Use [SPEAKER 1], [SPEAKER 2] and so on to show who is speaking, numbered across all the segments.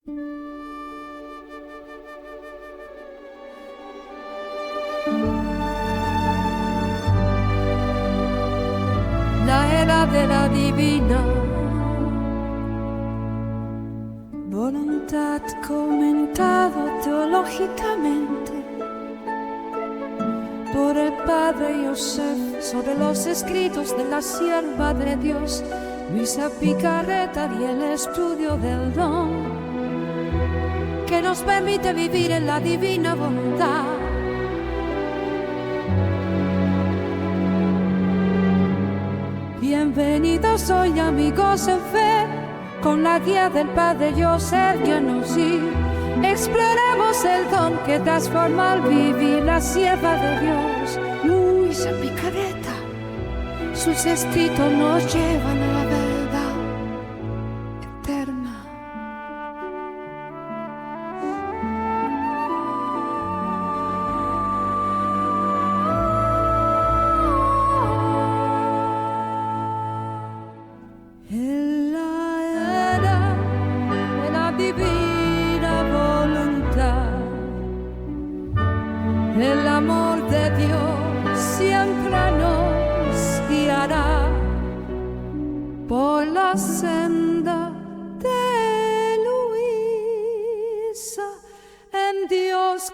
[SPEAKER 1] La era de la divina voluntad comentado teológicamente por el padre Joseph sobre los escritos de la sierva de Dios Luisa Picarreta y el estudio del don que nos permite vivir en la divina voluntad. Bienvenidos hoy amigos en fe, con la guía del Padre Joseph Giannuzzi. Exploremos el don que transforma al vivir la sierva de Dios, Luisa Picarreta. Sus escritos nos llevan a la verdad eterna. En la era de la divina voluntad, el amor de Dios siempre nos guiará por la senda de Luisa, en Dios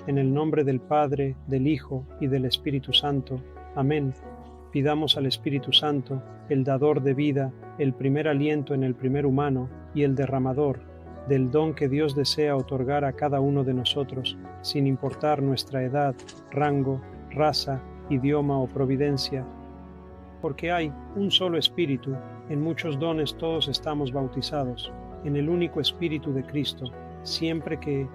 [SPEAKER 2] En el nombre del Padre, del Hijo y del Espíritu Santo. Amén. Pidamos al Espíritu Santo, el dador de vida, el primer aliento en el primer humano y el derramador del don que Dios desea otorgar a cada uno de nosotros, sin importar nuestra edad, rango, raza, idioma o providencia. Porque hay un solo Espíritu, en muchos dones todos estamos bautizados, en el único Espíritu de Cristo, siempre que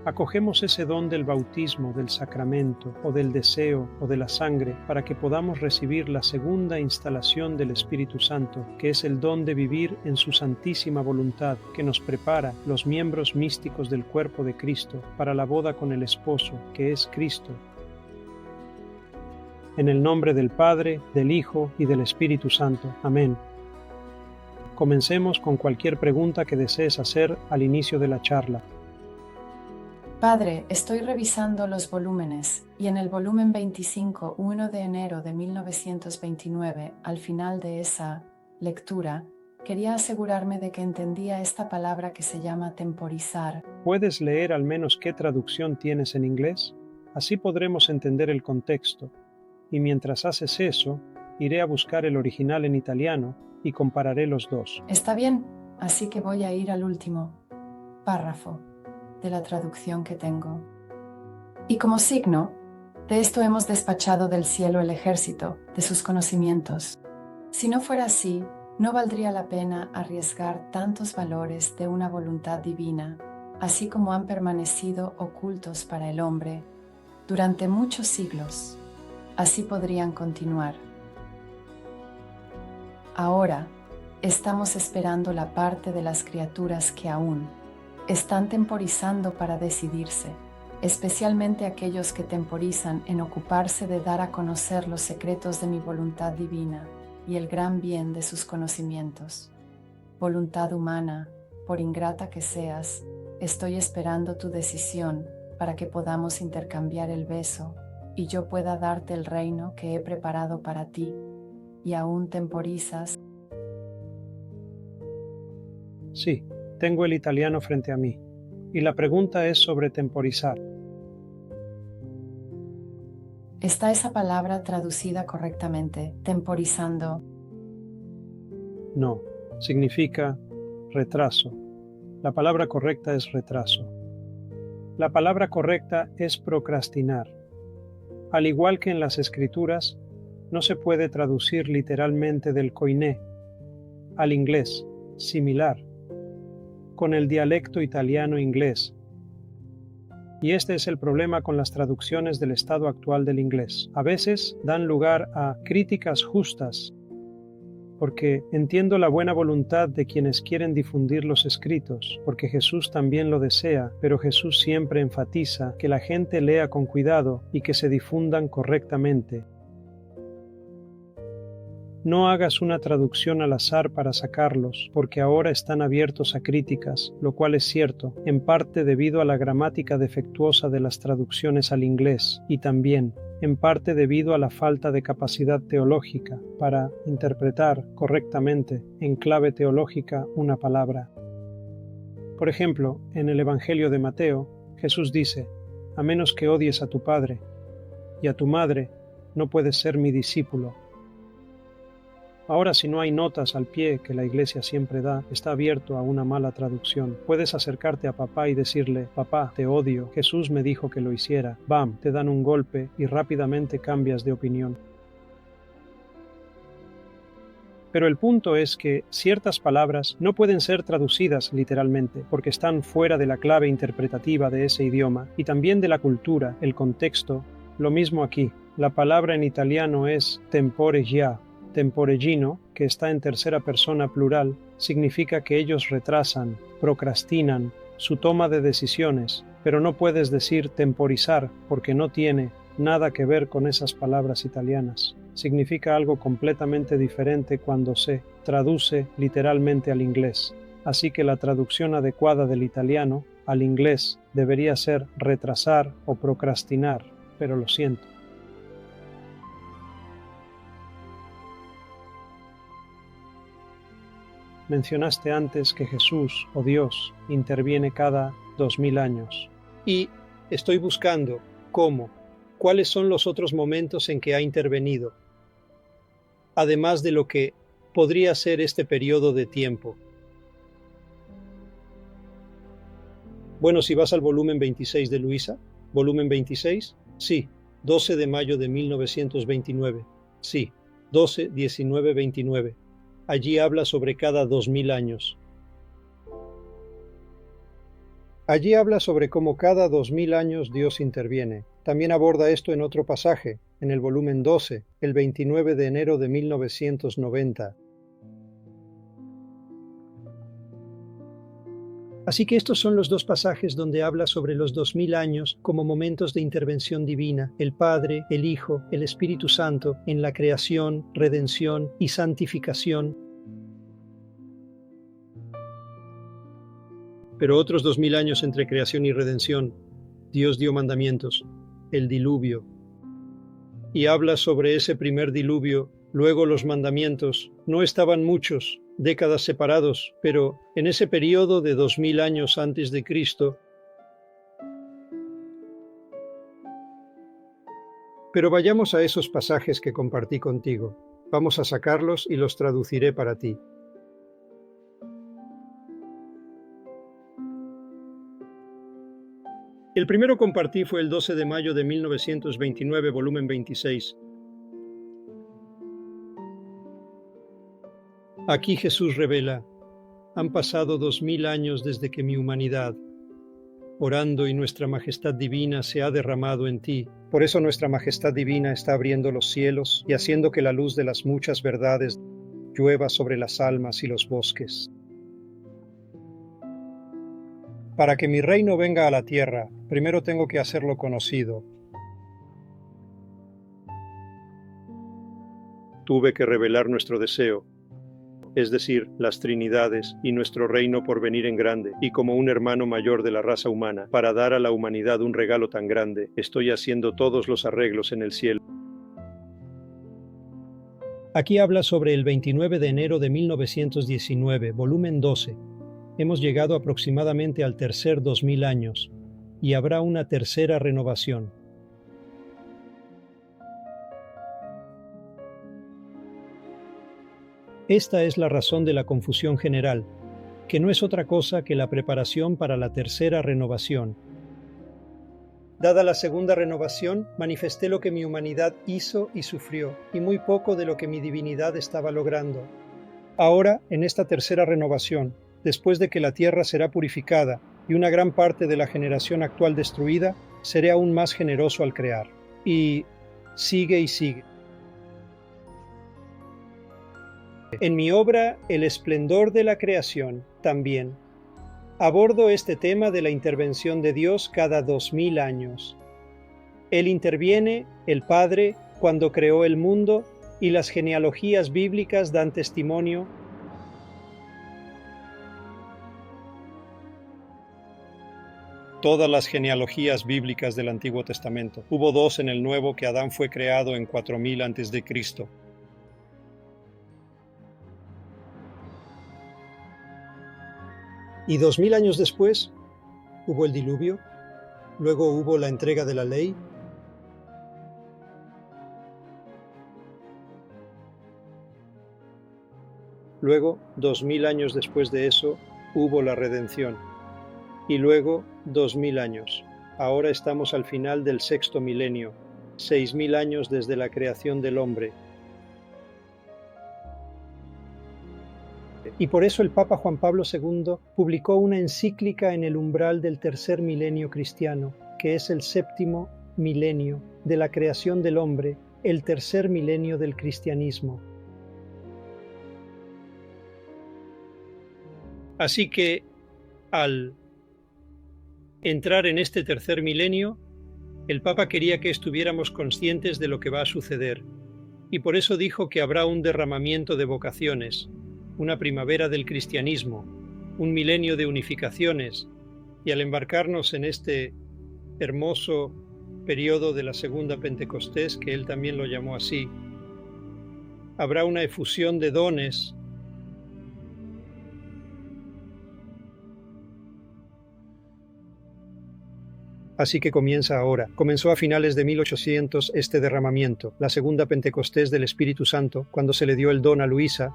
[SPEAKER 2] acogemos ese don del bautismo, del sacramento, o del deseo, o de la sangre, para que podamos recibir la segunda instalación del Espíritu Santo, que es el don de vivir en su santísima voluntad, que nos prepara los miembros místicos del cuerpo de Cristo para la boda con el esposo, que es Cristo. En el nombre del Padre, del Hijo y del Espíritu Santo. Amén. Comencemos con cualquier pregunta que desees hacer al inicio de la charla.
[SPEAKER 3] Padre, estoy revisando los volúmenes y en el volumen 25, 1 de enero de 1929, al final de esa lectura, quería asegurarme de que entendía esta palabra que se llama temporizar.
[SPEAKER 2] ¿Puedes leer al menos qué traducción tienes en inglés? Así podremos entender el contexto. Y mientras haces eso, iré a buscar el original en italiano y compararé los dos.
[SPEAKER 3] Está bien, así que voy a ir al último párrafo de la traducción que tengo. Y como signo, de esto hemos despachado del cielo el ejército de sus conocimientos. Si no fuera así, no valdría la pena arriesgar tantos valores de una voluntad divina, así como han permanecido ocultos para el hombre durante muchos siglos. Así podrían continuar. Ahora, estamos esperando la parte de las criaturas que aún están temporizando para decidirse, especialmente aquellos que temporizan en ocuparse de dar a conocer los secretos de mi voluntad divina y el gran bien de sus conocimientos. Voluntad humana, por ingrata que seas, estoy esperando tu decisión para que podamos intercambiar el beso y yo pueda darte el reino que he preparado para ti, y aún temporizas.
[SPEAKER 2] Sí, tengo el italiano frente a mí, y la pregunta es sobre temporizar.
[SPEAKER 3] ¿Está esa palabra traducida correctamente, temporizando?
[SPEAKER 2] No, significa retraso. La palabra correcta es retraso. La palabra correcta es procrastinar. Al igual que en las Escrituras, no se puede traducir literalmente del koiné al inglés, similar, con el dialecto italiano-inglés. Y este es el problema con las traducciones del estado actual del inglés. A veces dan lugar a críticas justas, porque entiendo la buena voluntad de quienes quieren difundir los escritos, porque Jesús también lo desea, pero Jesús siempre enfatiza que la gente lea con cuidado y que se difundan correctamente. No hagas una traducción al azar para sacarlos, porque ahora están abiertos a críticas, lo cual es cierto, en parte debido a la gramática defectuosa de las traducciones al inglés, y también, en parte debido a la falta de capacidad teológica para interpretar correctamente en clave teológica una palabra. Por ejemplo, en el Evangelio de Mateo, Jesús dice: «A menos que odies a tu padre y a tu madre, no puedes ser mi discípulo». Ahora, si no hay notas al pie que la Iglesia siempre da, está abierto a una mala traducción. Puedes acercarte a papá y decirle: «Papá, te odio, Jesús me dijo que lo hiciera». ¡Bam! Te dan un golpe y rápidamente cambias de opinión. Pero el punto es que ciertas palabras no pueden ser traducidas literalmente, porque están fuera de la clave interpretativa de ese idioma y también de la cultura, el contexto. Lo mismo aquí. La palabra en italiano es temporeggia. Temporeggino, que está en tercera persona plural, significa que ellos retrasan, procrastinan su toma de decisiones, pero no puedes decir temporizar porque no tiene nada que ver con esas palabras italianas. Significa algo completamente diferente cuando se traduce literalmente al inglés. Así que la traducción adecuada del italiano al inglés debería ser retrasar o procrastinar, pero lo siento. Mencionaste antes que Jesús, o Dios, interviene cada 2000 años. Y estoy buscando cómo, cuáles son los otros momentos en que ha intervenido, además de lo que podría ser este periodo de tiempo. Bueno, si vas al volumen 26 de Luisa, volumen 26, sí, 12 de mayo de 1929, sí, 12, 19, 29. Allí habla sobre cada 2000 años. Allí habla sobre cómo cada 2000 años Dios interviene. También aborda esto en otro pasaje, en el volumen 12, el 29 de enero de 1990. Así que estos son los dos pasajes donde habla sobre los 2000 años como momentos de intervención divina, el Padre, el Hijo, el Espíritu Santo, en la creación, redención y santificación. Pero otros 2000 años entre creación y redención, Dios dio mandamientos, el diluvio. Y habla sobre ese primer diluvio, luego los mandamientos. No estaban muchos, décadas separados, pero en ese periodo de 2000 años antes de Cristo. Pero vayamos a esos pasajes que compartí contigo. Vamos a sacarlos y los traduciré para ti. El primero compartí fue el 12 de mayo de 1929, volumen 26. Aquí Jesús revela: han pasado 2000 años desde que mi humanidad, orando, y nuestra majestad divina se ha derramado en ti. Por eso nuestra majestad divina está abriendo los cielos y haciendo que la luz de las muchas verdades llueva sobre las almas y los bosques. Para que mi reino venga a la tierra, primero tengo que hacerlo conocido. Tuve que revelar nuestro deseo, es decir, las Trinidades y nuestro reino por venir en grande, y como un hermano mayor de la raza humana, para dar a la humanidad un regalo tan grande, estoy haciendo todos los arreglos en el cielo. Aquí habla sobre el 29 de enero de 1919, volumen 12. Hemos llegado aproximadamente al tercer 2000 años, y habrá una tercera renovación. Esta es la razón de la confusión general, que no es otra cosa que la preparación para la tercera renovación. Dada la segunda renovación, manifesté lo que mi humanidad hizo y sufrió, y muy poco de lo que mi divinidad estaba logrando. Ahora, en esta tercera renovación, después de que la tierra será purificada, y una gran parte de la generación actual destruida, seré aún más generoso al crear. Y sigue y sigue. En mi obra El esplendor de la creación, también, abordo este tema de la intervención de Dios cada 2000 años. Él interviene, el Padre, cuando creó el mundo, y las genealogías bíblicas dan testimonio. Todas las genealogías bíblicas del Antiguo Testamento. Hubo 2 en el Nuevo, que Adán fue creado en 4000 a.C. Y 2000 años después hubo el diluvio, luego hubo la entrega de la ley, luego 2000 años después de eso hubo la redención, y luego 2000 años. Ahora estamos al final del 6º milenio, 6000 años desde la creación del hombre. Y por eso el Papa Juan Pablo II publicó una encíclica en el umbral del 3er milenio cristiano, que es el 7º milenio de la creación del hombre, el 3er milenio del cristianismo. Así que, al entrar en este 3er milenio, el Papa quería que estuviéramos conscientes de lo que va a suceder, y por eso dijo que habrá un derramamiento de vocaciones, una primavera del cristianismo, un milenio de unificaciones, y al embarcarnos en este hermoso periodo de la segunda Pentecostés, que él también lo llamó así, habrá una efusión de dones. Así que comienza ahora. Comenzó a finales de 1800 este derramamiento, la segunda Pentecostés del Espíritu Santo, cuando se le dio el don a Luisa,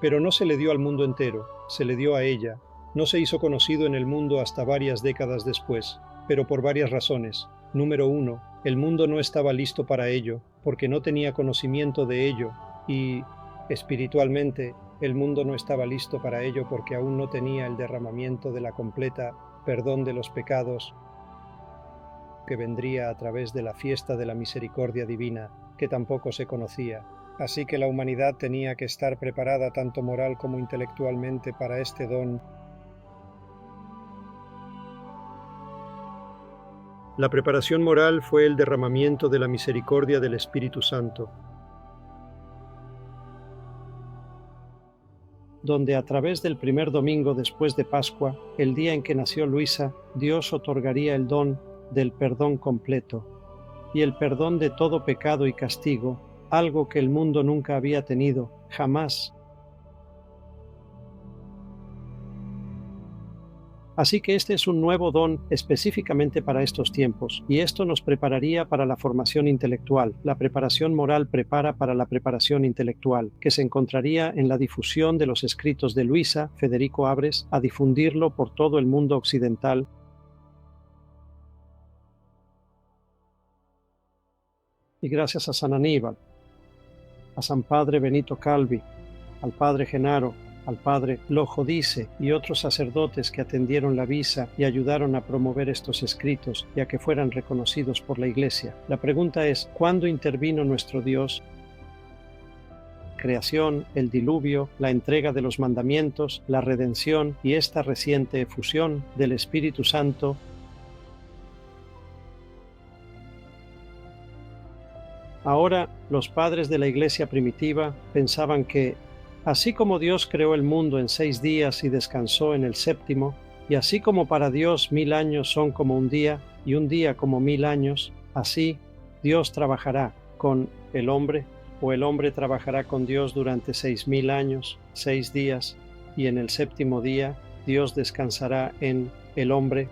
[SPEAKER 2] pero no se le dio al mundo entero, se le dio a ella. No se hizo conocido en el mundo hasta varias décadas después, pero por varias razones. Número 1, el mundo no estaba listo para ello, porque no tenía conocimiento de ello, y espiritualmente el mundo no estaba listo para ello porque aún no tenía el derramamiento de la completa perdón de los pecados que vendría a través de la fiesta de la misericordia divina, que tampoco se conocía. Así que la humanidad tenía que estar preparada tanto moral como intelectualmente para este don. La preparación moral fue el derramamiento de la misericordia del Espíritu Santo, donde a través del primer domingo después de Pascua, el día en que nació Luisa, Dios otorgaría el don del perdón completo y el perdón de todo pecado y castigo, algo que el mundo nunca había tenido, jamás. Así que este es un nuevo don específicamente para estos tiempos, y esto nos prepararía para la formación intelectual. La preparación moral prepara para la preparación intelectual, que se encontraría en la difusión de los escritos de Luisa, Federico Abres, a difundirlo por todo el mundo occidental. Y gracias a San Aníbal, a San Padre Benito Calvi, al Padre Genaro, al Padre Lojo Dice y otros sacerdotes que atendieron la visa y ayudaron a promover estos escritos y a que fueran reconocidos por la Iglesia. La pregunta es, ¿cuándo intervino nuestro Dios? Creación, el diluvio, la entrega de los mandamientos, la redención y esta reciente efusión del Espíritu Santo. Ahora, los padres de la Iglesia primitiva pensaban que, así como Dios creó el mundo en 6 días y descansó en el 7º, y así como para Dios 1000 años son como un día y un día como 1000 años, así Dios trabajará con el hombre, o el hombre trabajará con Dios durante 6000 años, 6 días, y en el 7º día Dios descansará en el hombre.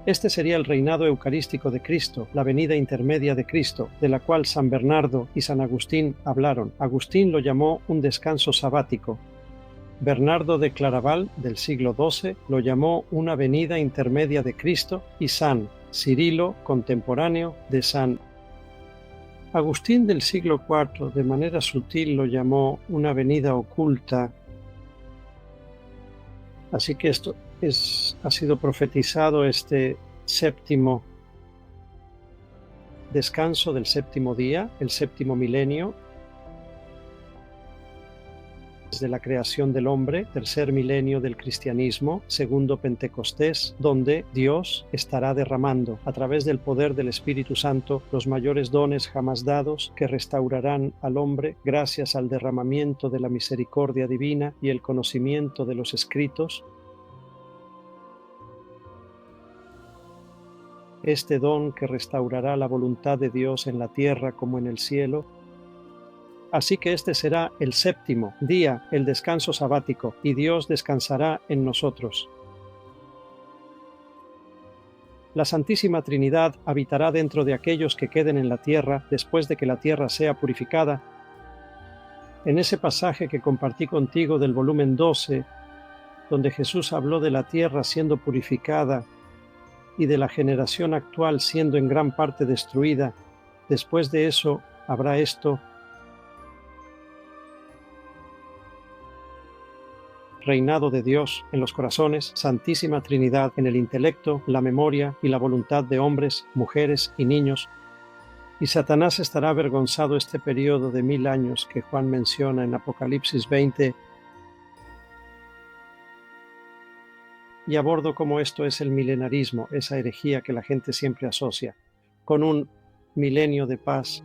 [SPEAKER 2] Este sería el reinado eucarístico de Cristo, la venida intermedia de Cristo, de la cual San Bernardo y San Agustín hablaron. Agustín lo llamó un descanso sabático. Bernardo de Claraval, del siglo XII, lo llamó una venida intermedia de Cristo, y San Cirilo, contemporáneo de San Agustín del siglo IV de manera sutil lo llamó una venida oculta, así que esto ha sido profetizado este séptimo descanso del séptimo día, el séptimo milenio, desde la creación del hombre, tercer milenio del cristianismo, segundo Pentecostés, donde Dios estará derramando a través del poder del Espíritu Santo los mayores dones jamás dados que restaurarán al hombre gracias al derramamiento de la misericordia divina y el conocimiento de los escritos. Este don que restaurará la voluntad de Dios en la tierra como en el cielo. Así que este será el séptimo día, el descanso sabático, y Dios descansará en nosotros. La Santísima Trinidad habitará dentro de aquellos que queden en la tierra después de que la tierra sea purificada. En ese pasaje que compartí contigo del volumen 12, donde Jesús habló de la tierra siendo purificada y de la generación actual siendo en gran parte destruida, después de eso habrá esto: reinado de Dios en los corazones, Santísima Trinidad en el intelecto, la memoria y la voluntad de hombres, mujeres y niños. Y Satanás estará avergonzado este periodo de 1000 años que Juan menciona en Apocalipsis 20. Y abordo cómo esto es el milenarismo, esa herejía que la gente siempre asocia con un milenio de paz.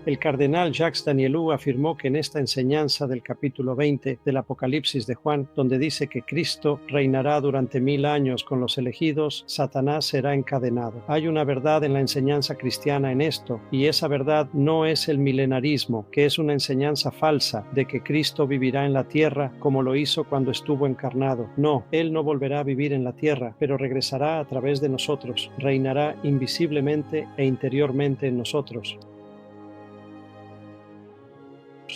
[SPEAKER 2] El cardenal Jacques Danielou afirmó que en esta enseñanza del capítulo 20 del Apocalipsis de Juan, donde dice que Cristo reinará durante 1000 años con los elegidos, Satanás será encadenado. Hay una verdad en la enseñanza cristiana en esto, y esa verdad no es el milenarismo, que es una enseñanza falsa de que Cristo vivirá en la tierra como lo hizo cuando estuvo encarnado. No, Él no volverá a vivir en la tierra, pero regresará a través de nosotros, reinará invisiblemente e interiormente en nosotros.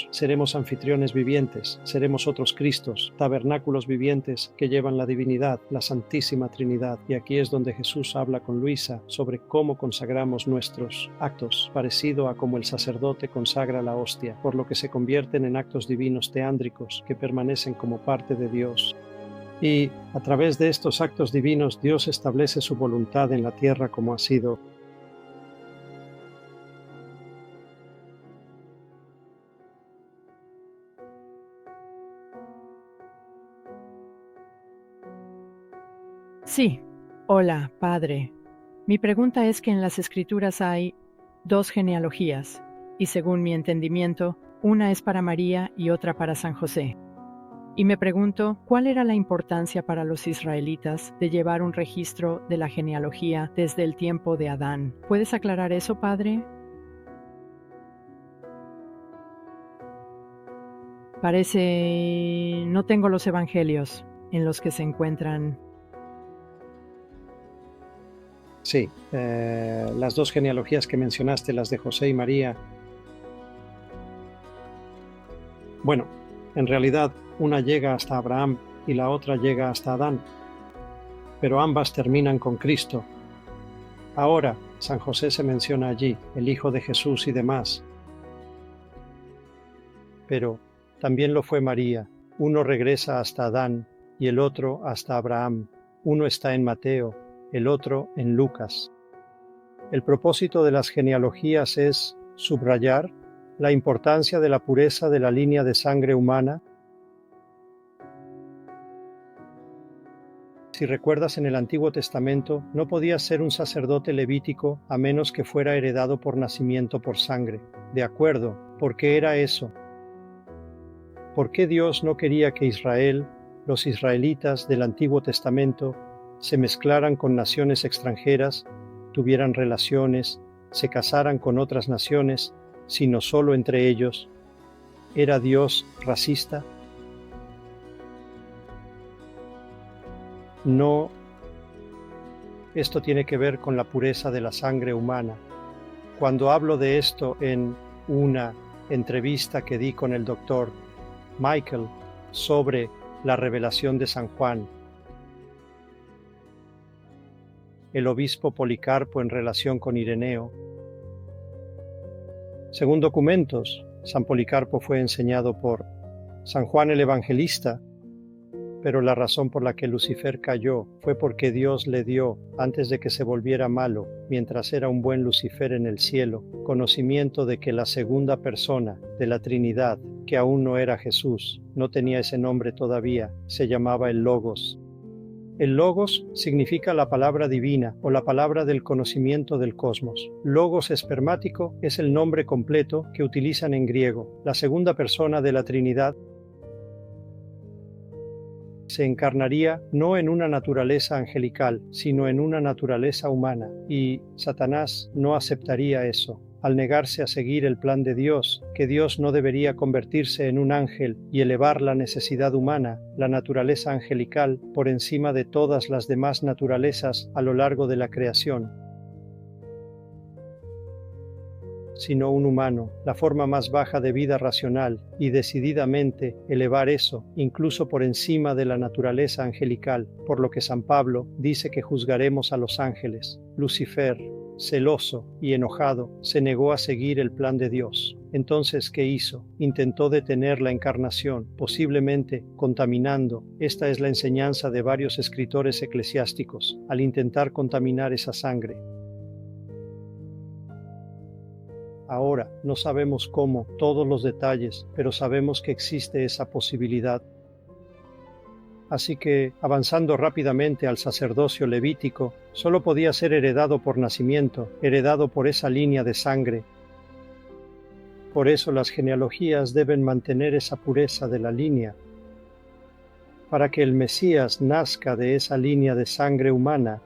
[SPEAKER 2] Seremos anfitriones vivientes, seremos otros Cristos, tabernáculos vivientes que llevan la divinidad, la Santísima Trinidad. Y aquí es donde Jesús habla con Luisa sobre cómo consagramos nuestros actos, parecido a como el sacerdote consagra la hostia, por lo que se convierten en actos divinos teándricos que permanecen como parte de Dios. Y a través de estos actos divinos Dios establece su voluntad en la tierra como ha sido.
[SPEAKER 4] Sí. Hola, Padre. Mi pregunta es que en las Escrituras hay 2 genealogías, y según mi entendimiento, una es para María y otra para San José. Y me pregunto, ¿cuál era la importancia para los israelitas de llevar un registro de la genealogía desde el tiempo de Adán? ¿Puedes aclarar eso, Padre? Parece... no tengo los evangelios en los que se encuentran.
[SPEAKER 2] Sí, las 2 genealogías que mencionaste, las de José y María. Bueno, en realidad una llega hasta Abraham y la otra llega hasta Adán, pero ambas terminan con Cristo. Ahora, San José se menciona allí, el hijo de Jesús y demás. Pero también lo fue María. Uno regresa hasta Adán y el otro hasta Abraham. Uno está en Mateo, el otro en Lucas. El propósito de las genealogías es subrayar la importancia de la pureza de la línea de sangre humana. Si recuerdas, en el Antiguo Testamento no podía ser un sacerdote levítico a menos que fuera heredado por nacimiento por sangre. De acuerdo, ¿por qué era eso? ¿Por qué Dios no quería que Israel, los israelitas del Antiguo Testamento, se mezclaran con naciones extranjeras, tuvieran relaciones, se casaran con otras naciones, sino solo entre ellos? ¿Era Dios racista? No. Esto tiene que ver con la pureza de la sangre humana. Cuando hablo de esto en una entrevista que di con el doctor Michael sobre la revelación de San Juan, el obispo Policarpo en relación con Ireneo, Según documentos, San Policarpo fue enseñado por San Juan el Evangelista, pero la razón por la que Lucifer cayó fue porque Dios le dio, antes de que se volviera malo, mientras era un buen Lucifer en el cielo, conocimiento de que la segunda persona de la Trinidad, que aún no era Jesús, no tenía ese nombre todavía, se llamaba el Logos. El Logos significa la palabra divina o la palabra del conocimiento del cosmos. Logos espermático es el nombre completo que utilizan en griego. La segunda persona de la Trinidad se encarnaría no en una naturaleza angelical, sino en una naturaleza humana, y Satanás no aceptaría eso. Al negarse a seguir el plan de Dios, que Dios no debería convertirse en un ángel y elevar la necesidad humana, la naturaleza angelical, por encima de todas las demás naturalezas a lo largo de la creación, sino un humano, la forma más baja de vida racional, y decididamente elevar eso, incluso por encima de la naturaleza angelical, por lo que San Pablo dice que juzgaremos a los ángeles. Lucifer, celoso y enojado, se negó a seguir el plan de Dios. Entonces, ¿qué hizo? Intentó detener la encarnación, posiblemente contaminando. Esta es la enseñanza de varios escritores eclesiásticos, al intentar contaminar esa sangre. Ahora no sabemos cómo, todos los detalles, pero sabemos que existe esa posibilidad. Así que, avanzando rápidamente al sacerdocio levítico, solo podía ser heredado por nacimiento, heredado por esa línea de sangre. Por eso las genealogías deben mantener esa pureza de la línea. Para que el Mesías nazca de esa línea de sangre humana.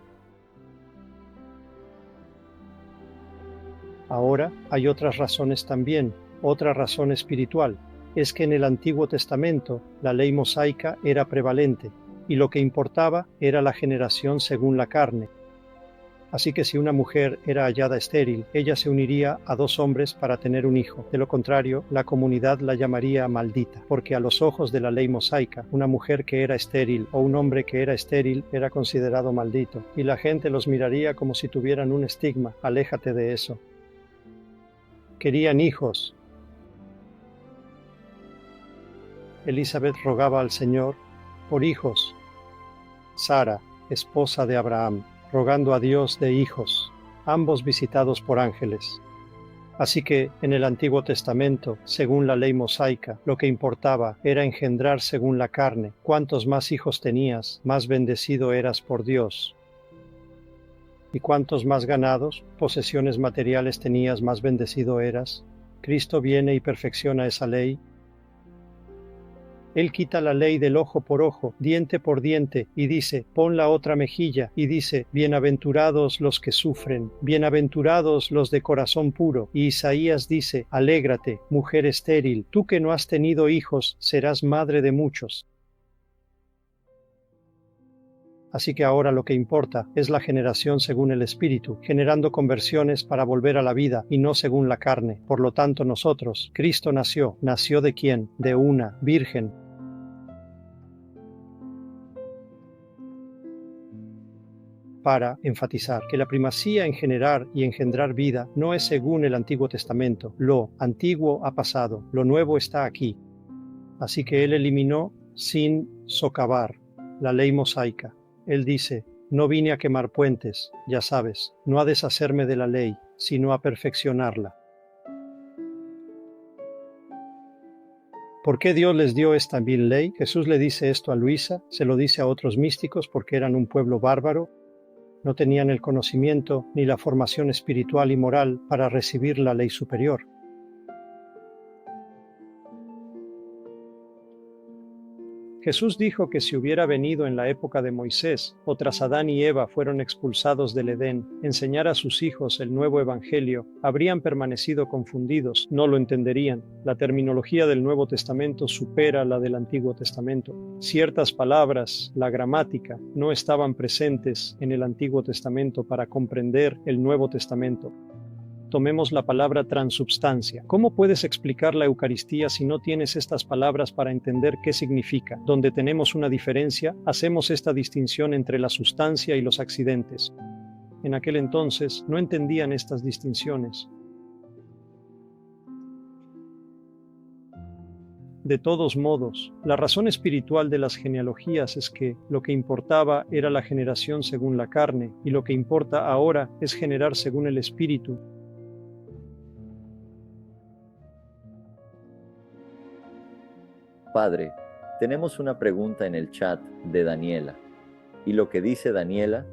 [SPEAKER 2] Ahora hay otras razones también, otra razón espiritual. Es que en el Antiguo Testamento la ley mosaica era prevalente, y lo que importaba era la generación según la carne. Así que si una mujer era hallada estéril, ella se uniría a 2 hombres para tener un hijo. De lo contrario, la comunidad la llamaría maldita, porque a los ojos de la ley mosaica, una mujer que era estéril o un hombre que era estéril era considerado maldito, y la gente los miraría como si tuvieran un estigma. Aléjate de eso. Querían hijos. Elizabeth rogaba al Señor por hijos. Sara, esposa de Abraham, rogando a Dios de hijos, ambos visitados por ángeles. Así que, en el Antiguo Testamento, según la ley mosaica, lo que importaba era engendrar según la carne. Cuantos más hijos tenías, más bendecido eras por Dios. Y cuantos más ganados, posesiones materiales tenías, más bendecido eras. Cristo viene y perfecciona esa ley. Él quita la ley del ojo por ojo, diente por diente, y dice, pon la otra mejilla, y dice, bienaventurados los que sufren, bienaventurados los de corazón puro. Y Isaías dice, alégrate, mujer estéril, tú que no has tenido hijos, serás madre de muchos. Así que ahora lo que importa es la generación según el Espíritu, generando conversiones para volver a la vida y no según la carne. Por lo tanto nosotros, Cristo nació. ¿Nació de quién? De una virgen. Para enfatizar que la primacía en generar y engendrar vida no es según el Antiguo Testamento. Lo antiguo ha pasado, lo nuevo está aquí. Así que Él eliminó sin socavar la ley mosaica. Él dice, no vine a quemar puentes, ya sabes, no a deshacerme de la ley, sino a perfeccionarla. ¿Por qué Dios les dio esta vil ley? Jesús le dice esto a Luisa, se lo dice a otros místicos porque eran un pueblo bárbaro, no tenían el conocimiento ni la formación espiritual y moral para recibir la ley superior. Jesús dijo que si hubiera venido en la época de Moisés, o tras Adán y Eva fueron expulsados del Edén, enseñar a sus hijos el nuevo evangelio, habrían permanecido confundidos, no lo entenderían. La terminología del Nuevo Testamento supera la del Antiguo Testamento. Ciertas palabras, la gramática, no estaban presentes en el Antiguo Testamento para comprender el Nuevo Testamento. Tomemos la palabra transubstancia. ¿Cómo puedes explicar la Eucaristía si no tienes estas palabras para entender qué significa? Donde tenemos una diferencia, hacemos esta distinción entre la sustancia y los accidentes. En aquel entonces no entendían estas distinciones. De todos modos, la razón espiritual de las genealogías es que lo que importaba era la generación según la carne, y lo que importa ahora es generar según el Espíritu.
[SPEAKER 5] Padre, tenemos una pregunta en el chat de Daniela, y lo que dice Daniela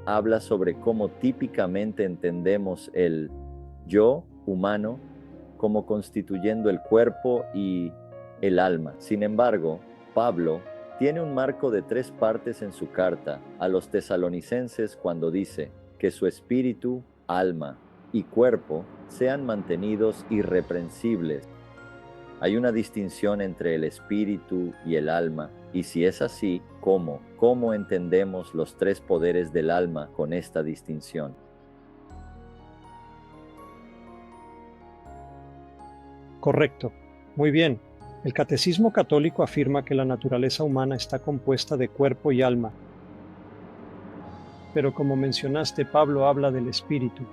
[SPEAKER 5] habla sobre cómo típicamente entendemos el yo humano como constituyendo el cuerpo y el alma. Sin embargo, Pablo tiene un marco de 3 partes en su carta a los tesalonicenses cuando dice que su espíritu, alma y cuerpo sean mantenidos irreprensibles. Hay una distinción entre el espíritu y el alma, y si es así, ¿cómo? ¿Cómo entendemos los 3 poderes del alma con esta distinción?
[SPEAKER 2] Correcto. Muy bien. El Catecismo Católico afirma que la naturaleza humana está compuesta de cuerpo y alma. Pero como mencionaste, Pablo habla del espíritu,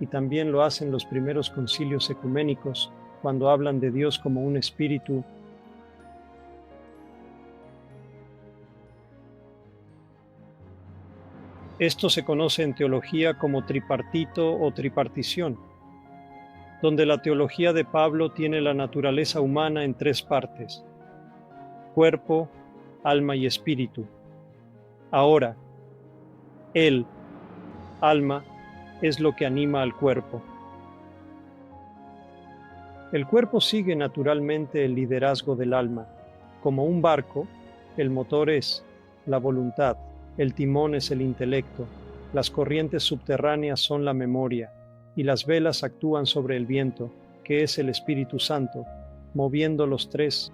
[SPEAKER 2] y también lo hacen los primeros concilios ecuménicos, cuando hablan de Dios como un espíritu. Esto se conoce en teología como tripartito o tripartición, donde la teología de Pablo tiene la naturaleza humana en 3 partes: cuerpo, alma y espíritu. Ahora, el alma es lo que anima al cuerpo. El cuerpo sigue naturalmente el liderazgo del alma. Como un barco, el motor es la voluntad, el timón es el intelecto, las corrientes subterráneas son la memoria, y las velas actúan sobre el viento, que es el Espíritu Santo, moviendo los 3.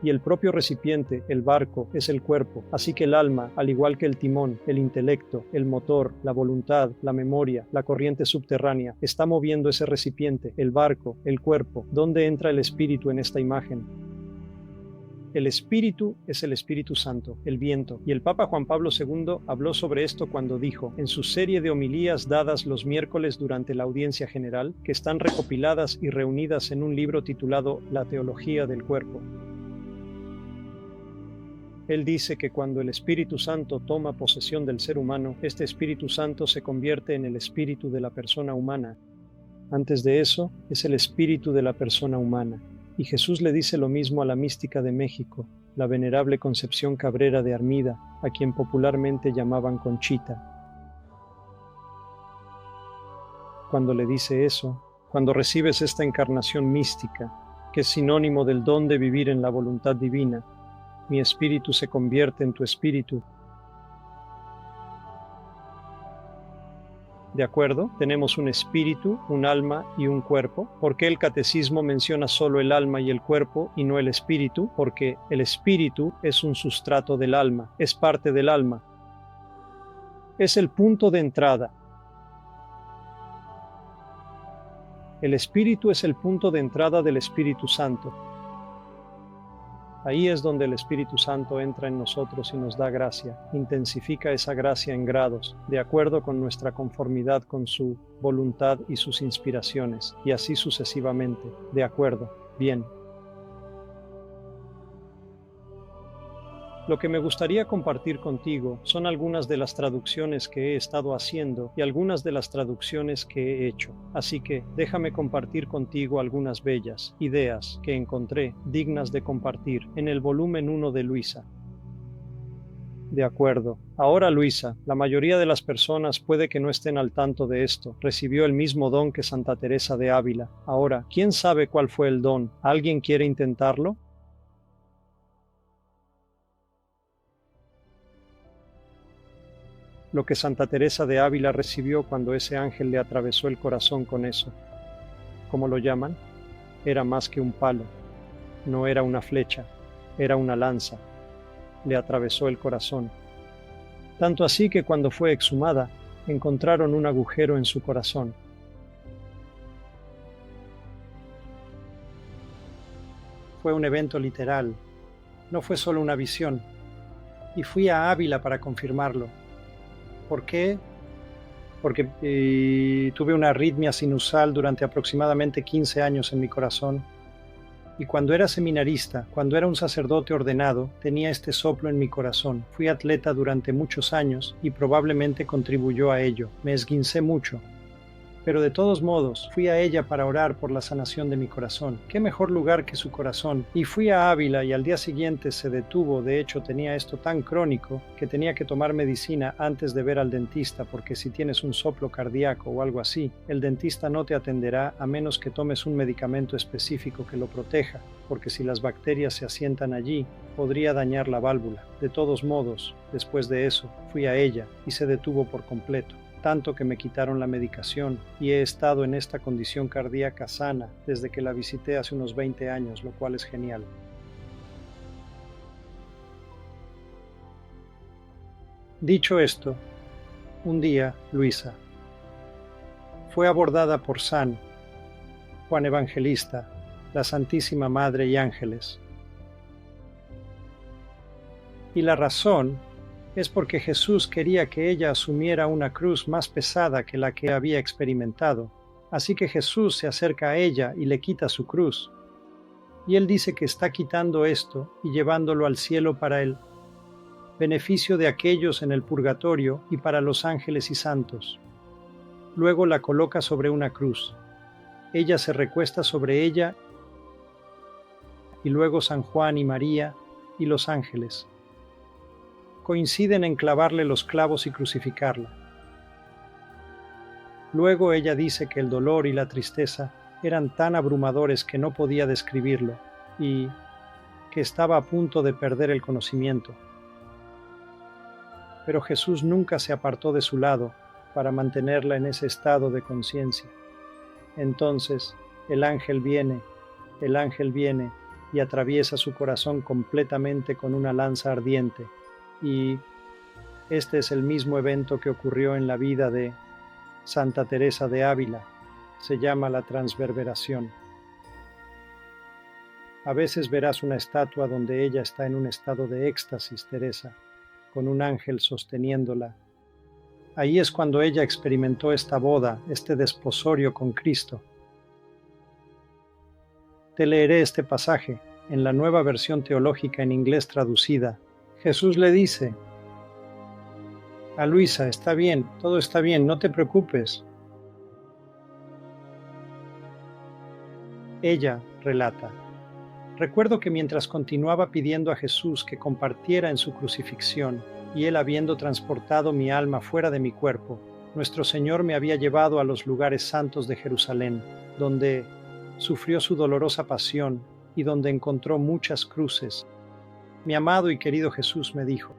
[SPEAKER 2] Y el propio recipiente, el barco, es el cuerpo, así que el alma, al igual que el timón, el intelecto, el motor, la voluntad, la memoria, la corriente subterránea, está moviendo ese recipiente, el barco, el cuerpo. ¿Dónde entra el espíritu en esta imagen? El espíritu es el Espíritu Santo, el viento, y el Papa Juan Pablo II habló sobre esto cuando dijo, en su serie de homilías dadas los miércoles durante la audiencia general, que están recopiladas y reunidas en un libro titulado La Teología del Cuerpo. Él dice que cuando el Espíritu Santo toma posesión del ser humano, este Espíritu Santo se convierte en el espíritu de la persona humana. Antes de eso, es el espíritu de la persona humana. Y Jesús le dice lo mismo a la mística de México, la venerable Concepción Cabrera de Armida, a quien popularmente llamaban Conchita. Cuando le dice eso, cuando recibes esta encarnación mística, que es sinónimo del don de vivir en la voluntad divina, mi espíritu se convierte en tu espíritu. ¿De acuerdo? Tenemos un espíritu, un alma y un cuerpo. ¿Por qué el catecismo menciona solo el alma y el cuerpo y no el espíritu? Porque el espíritu es un sustrato del alma, es parte del alma. Es el punto de entrada. El espíritu es el punto de entrada del Espíritu Santo. Ahí es donde el Espíritu Santo entra en nosotros y nos da gracia, intensifica esa gracia en grados, de acuerdo con nuestra conformidad con su voluntad y sus inspiraciones, y así sucesivamente. De acuerdo, bien. Lo que me gustaría compartir contigo son algunas de las traducciones que he estado haciendo y algunas de las traducciones que he hecho. Así que déjame compartir contigo algunas bellas ideas que encontré dignas de compartir en el volumen 1 de Luisa. De acuerdo. Ahora, Luisa, la mayoría de las personas puede que no estén al tanto de esto. Recibió el mismo don que Santa Teresa de Ávila. Ahora, ¿quién sabe cuál fue el don? ¿Alguien quiere intentarlo? Lo que Santa Teresa de Ávila recibió cuando ese ángel le atravesó el corazón con eso. ¿Cómo lo llaman? Era más que un palo. No era una flecha, era una lanza. Le atravesó el corazón. Tanto así que cuando fue exhumada, encontraron un agujero en su corazón. Fue un evento literal. No fue solo una visión. Y fui a Ávila para confirmarlo. ¿Por qué? Porque tuve una arritmia sinusal durante aproximadamente 15 años en mi corazón. Y cuando era seminarista, cuando era un sacerdote ordenado, tenía este soplo en mi corazón. Fui atleta durante muchos años y probablemente contribuyó a ello. Me esguincé mucho. Pero de todos modos, fui a ella para orar por la sanación de mi corazón. ¿Qué mejor lugar que su corazón? Y fui a Ávila y al día siguiente se detuvo. De hecho, tenía esto tan crónico que tenía que tomar medicina antes de ver al dentista, porque si tienes un soplo cardíaco o algo así, el dentista no te atenderá a menos que tomes un medicamento específico que lo proteja, porque si las bacterias se asientan allí, podría dañar la válvula. De todos modos, después de eso, fui a ella y se detuvo por completo. Tanto que me quitaron la medicación y he estado en esta condición cardíaca sana desde que la visité hace unos 20 años, lo cual es genial. Dicho esto, un día Luisa fue abordada por San Juan Evangelista, la Santísima Madre y ángeles. Y la razón es porque Jesús quería que ella asumiera una cruz más pesada que la que había experimentado. Así que Jesús se acerca a ella y le quita su cruz. Y él dice que está quitando esto y llevándolo al cielo para el beneficio de aquellos en el purgatorio y para los ángeles y santos. Luego la coloca sobre una cruz. Ella se recuesta sobre ella y luego San Juan y María y los ángeles coinciden en clavarle los clavos y crucificarla. Luego ella dice que el dolor y la tristeza eran tan abrumadores que no podía describirlo y que estaba a punto de perder el conocimiento. Pero Jesús nunca se apartó de su lado para mantenerla en ese estado de conciencia. Entonces el ángel viene y atraviesa su corazón completamente con una lanza ardiente. Y este es el mismo evento que ocurrió en la vida de Santa Teresa de Ávila. Se llama la transverberación. A veces verás una estatua donde ella está en un estado de éxtasis, Teresa, con un ángel sosteniéndola. Ahí es cuando ella experimentó esta boda, este desposorio con Cristo. Te leeré este pasaje en la Nueva Versión Teológica en inglés traducida. Jesús le dice a Luisa: está bien, todo está bien, no te preocupes. Ella relata: recuerdo que mientras continuaba pidiendo a Jesús que compartiera en su crucifixión, y él habiendo transportado mi alma fuera de mi cuerpo, nuestro Señor me había llevado a los lugares santos de Jerusalén, donde sufrió su dolorosa pasión y donde encontró muchas cruces. Mi amado y querido Jesús me dijo: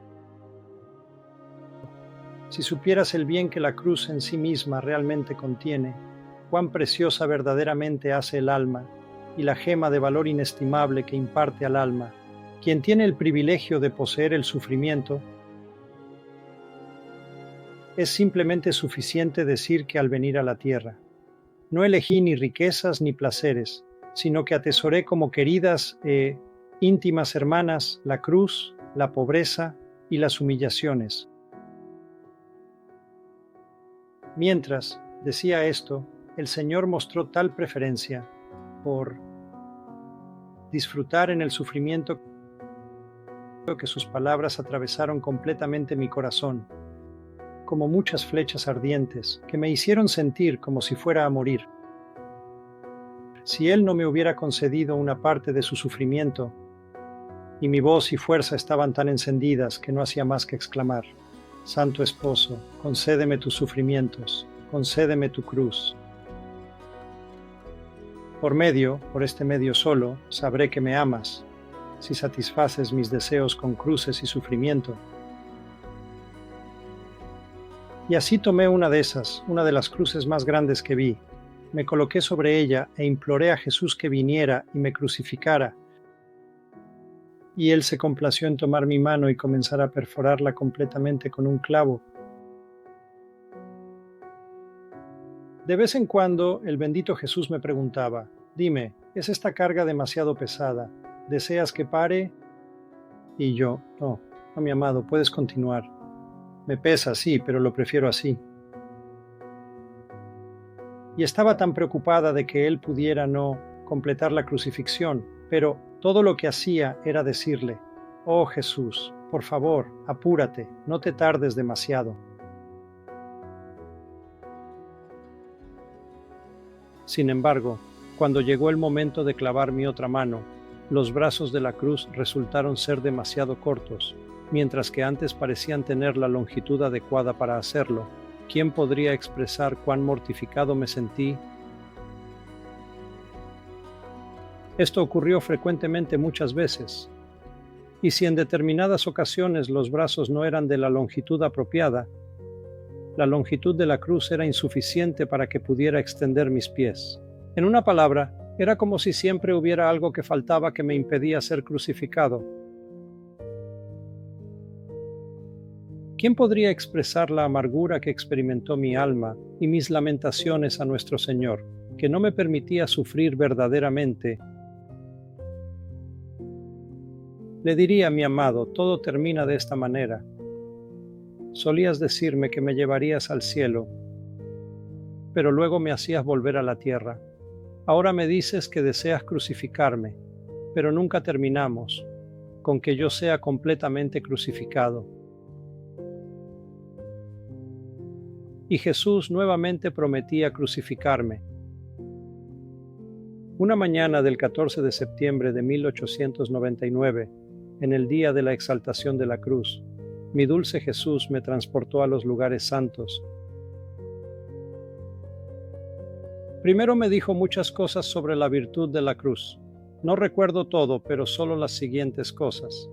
[SPEAKER 2] si supieras el bien que la cruz en sí misma realmente contiene, cuán preciosa verdaderamente hace el alma, y la gema de valor inestimable que imparte al alma, quien tiene el privilegio de poseer el sufrimiento, es simplemente suficiente decir que al venir a la tierra, no elegí ni riquezas ni placeres, sino que atesoré como queridas íntimas hermanas la cruz, la pobreza y las humillaciones. Mientras decía esto, el Señor mostró tal preferencia por disfrutar en el sufrimiento que sus palabras atravesaron completamente mi corazón, como muchas flechas ardientes que me hicieron sentir como si fuera a morir. Si Él no me hubiera concedido una parte de su sufrimiento, y mi voz y fuerza estaban tan encendidas que no hacía más que exclamar: Santo Esposo, concédeme tus sufrimientos, concédeme tu cruz. Por este medio solo, sabré que me amas, si satisfaces mis deseos con cruces y sufrimiento. Y así tomé una de las cruces más grandes que vi, me coloqué sobre ella e imploré a Jesús que viniera y me crucificara. Y Él se complació en tomar mi mano y comenzar a perforarla completamente con un clavo. De vez en cuando el bendito Jesús me preguntaba: dime, ¿es esta carga demasiado pesada? ¿Deseas que pare? Y yo: no, mi amado, puedes continuar. Me pesa, sí, pero lo prefiero así. Y estaba tan preocupada de que Él pudiera no completar la crucifixión, pero todo lo que hacía era decirle: «Oh Jesús, por favor, apúrate, no te tardes demasiado». Sin embargo, cuando llegó el momento de clavar mi otra mano, los brazos de la cruz resultaron ser demasiado cortos, mientras que antes parecían tener la longitud adecuada para hacerlo. ¿Quién podría expresar cuán mortificado me sentí? Esto ocurrió frecuentemente muchas veces, y si en determinadas ocasiones los brazos no eran de la longitud apropiada, la longitud de la cruz era insuficiente para que pudiera extender mis pies. En una palabra, era como si siempre hubiera algo que faltaba que me impedía ser crucificado. ¿Quién podría expresar la amargura que experimentó mi alma y mis lamentaciones a nuestro Señor, que no me permitía sufrir verdaderamente? Le diría a mi amado: todo termina de esta manera. Solías decirme que me llevarías al cielo, pero luego me hacías volver a la tierra. Ahora me dices que deseas crucificarme, pero nunca terminamos con que yo sea completamente crucificado. Y Jesús nuevamente prometía crucificarme. Una mañana del 14 de septiembre de 1899, en el día de la exaltación de la cruz, mi dulce Jesús me transportó a los lugares santos. Primero me dijo muchas cosas sobre la virtud de la cruz. No recuerdo todo, pero solo las siguientes cosas.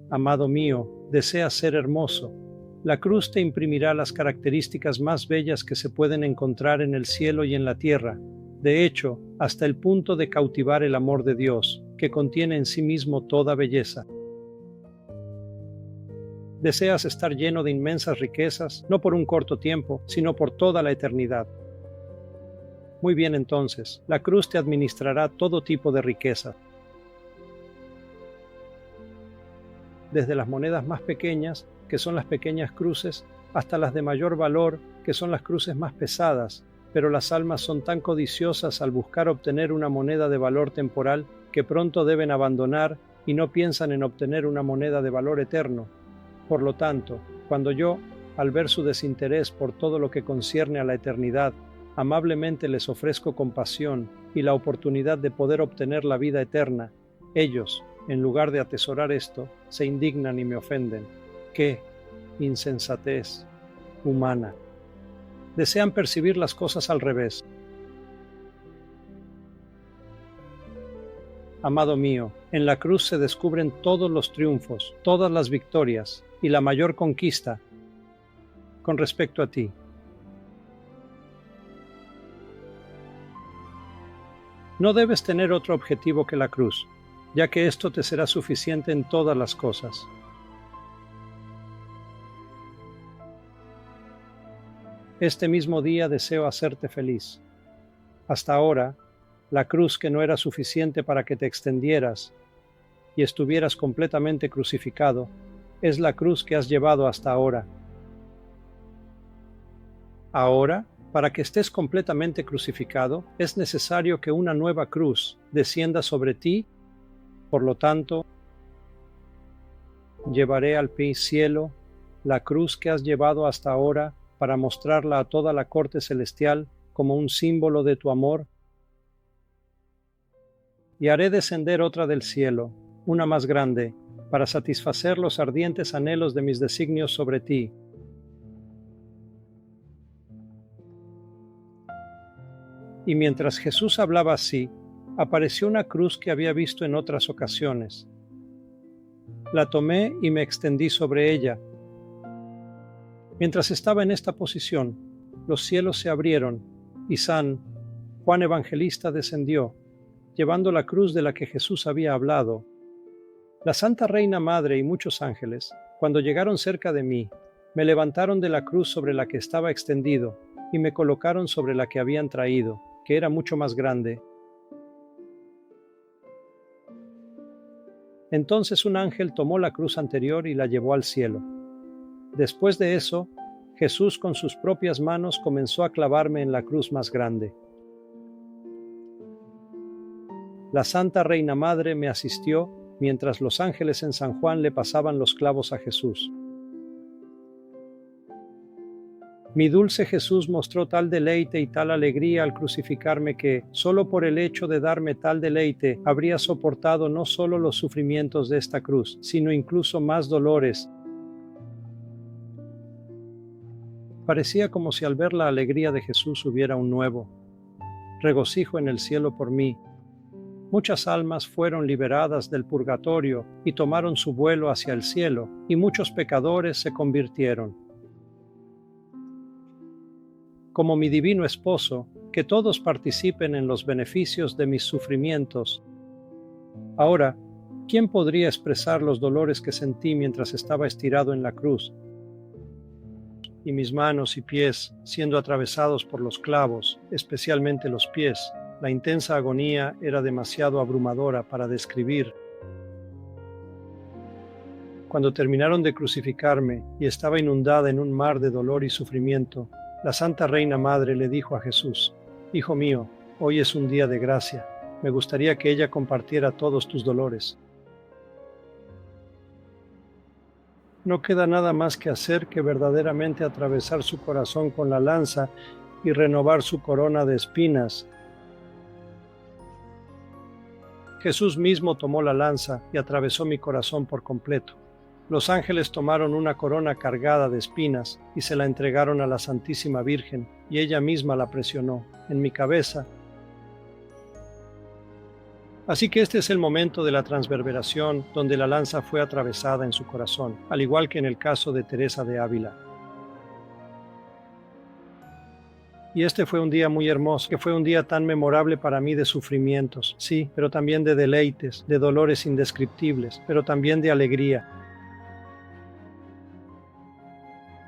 [SPEAKER 2] Amado mío, deseas ser hermoso. La cruz te imprimirá las características más bellas que se pueden encontrar en el cielo y en la tierra. De hecho, hasta el punto de cautivar el amor de Dios, que contiene en sí mismo toda belleza. Deseas estar lleno de inmensas riquezas, no por un corto tiempo, sino por toda la eternidad. Muy bien, entonces, la cruz te administrará todo tipo de riqueza. Desde las monedas más pequeñas, que son las pequeñas cruces, hasta las de mayor valor, que son las cruces más pesadas, pero las almas son tan codiciosas al buscar obtener una moneda de valor temporal que pronto deben abandonar y no piensan en obtener una moneda de valor eterno. Por lo tanto, cuando yo, al ver su desinterés por todo lo que concierne a la eternidad, amablemente les ofrezco compasión y la oportunidad de poder obtener la vida eterna, ellos, en lugar de atesorar esto, se indignan y me ofenden. ¡Qué insensatez humana! Desean percibir las cosas al revés. Amado mío, en la cruz se descubren todos los triunfos, todas las victorias y la mayor conquista con respecto a ti. No debes tener otro objetivo que la cruz, ya que esto te será suficiente en todas las cosas. Este mismo día deseo hacerte feliz. Hasta ahora, la cruz que no era suficiente para que te extendieras y estuvieras completamente crucificado, es la cruz que has llevado hasta ahora. Ahora, para que estés completamente crucificado, es necesario que una nueva cruz descienda sobre ti. Por lo tanto, llevaré al cielo la cruz que has llevado hasta ahora para mostrarla a toda la corte celestial como un símbolo de tu amor. Y haré descender otra del cielo, una más grande, para satisfacer los ardientes anhelos de mis designios sobre ti. Y mientras Jesús hablaba así, apareció una cruz que había visto en otras ocasiones. La tomé y me extendí sobre ella. Mientras estaba en esta posición, los cielos se abrieron y San Juan Evangelista descendió, llevando la cruz de la que Jesús había hablado. La Santa Reina Madre y muchos ángeles, cuando llegaron cerca de mí, me levantaron de la cruz sobre la que estaba extendido y me colocaron sobre la que habían traído, que era mucho más grande. Entonces un ángel tomó la cruz anterior y la llevó al cielo. Después de eso, Jesús con sus propias manos comenzó a clavarme en la cruz más grande. La Santa Reina Madre me asistió mientras los ángeles en San Juan le pasaban los clavos a Jesús. Mi dulce Jesús mostró tal deleite y tal alegría al crucificarme que, solo por el hecho de darme tal deleite, habría soportado no solo los sufrimientos de esta cruz, sino incluso más dolores. Parecía como si al ver la alegría de Jesús hubiera un nuevo regocijo en el cielo por mí. Muchas almas fueron liberadas del purgatorio y tomaron su vuelo hacia el cielo, y muchos pecadores se convirtieron. Como mi divino esposo, que todos participen en los beneficios de mis sufrimientos. Ahora, ¿quién podría expresar los dolores que sentí mientras estaba estirado en la cruz? Y mis manos y pies siendo atravesados por los clavos, especialmente los pies. La intensa agonía era demasiado abrumadora para describir. Cuando terminaron de crucificarme y estaba inundada en un mar de dolor y sufrimiento, la Santa Reina Madre le dijo a Jesús: Hijo mío, hoy es un día de gracia. Me gustaría que ella compartiera todos tus dolores. No queda nada más que hacer que verdaderamente atravesar su corazón con la lanza y renovar su corona de espinas. Jesús mismo tomó la lanza y atravesó mi corazón por completo. Los ángeles tomaron una corona cargada de espinas y se la entregaron a la Santísima Virgen, y ella misma la presionó en mi cabeza. Así que este es el momento de la transverberación donde la lanza fue atravesada en su corazón, al igual que en el caso de Teresa de Ávila. Y este fue un día muy hermoso, que fue un día tan memorable para mí de sufrimientos, sí, pero también de deleites, de dolores indescriptibles, pero también de alegría.